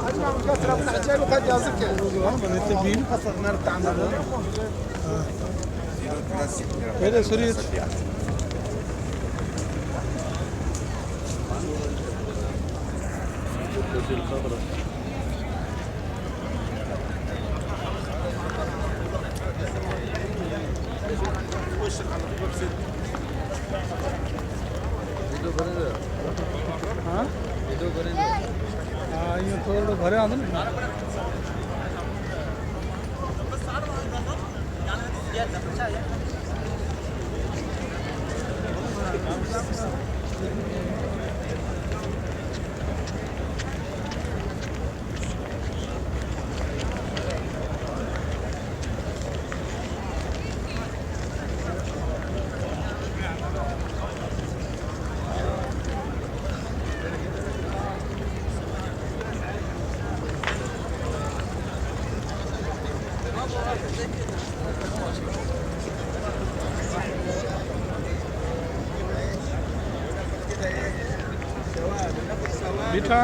اجمع من كثره من حجاج وقد يازك من التبين قصر نار تعمل هذا سوري हाँ हाँ ये थोड़ा भरे आते ना मीठा